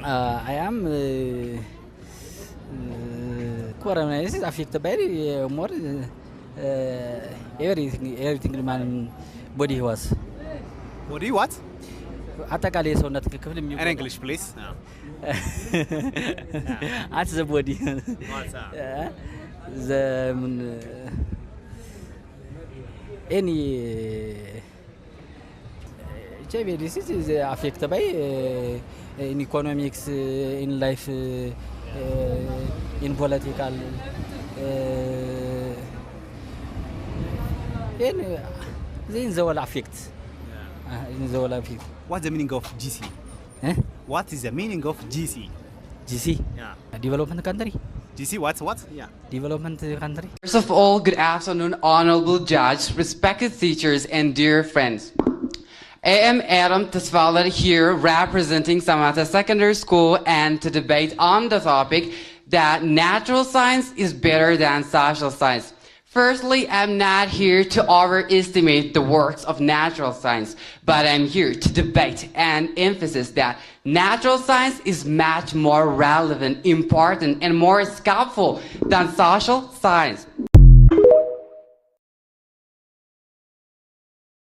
I am coronavirus is affected by more everything man body was. What do you what? አጠቃላይ የሰውነት ክፍል In የሚጎዳው English, please. at the body What's that? the any HIV disease is affected by in economics, in life, in political, in the whole affect. In the whole affect. What's the meaning of GC? Eh? What is the meaning of GC? GC, Yeah. development country. GC, what? Yeah. Development country. First of all, good afternoon, honorable judge, respected teachers, and dear friends. I am Adam Tesfaler here representing Samata Secondary School and to debate on the topic that natural science is better than social science. Firstly, I'm not here to overestimate the works of natural science, but I'm here to debate and emphasize that natural science is much more relevant, important, and more skillful than social science.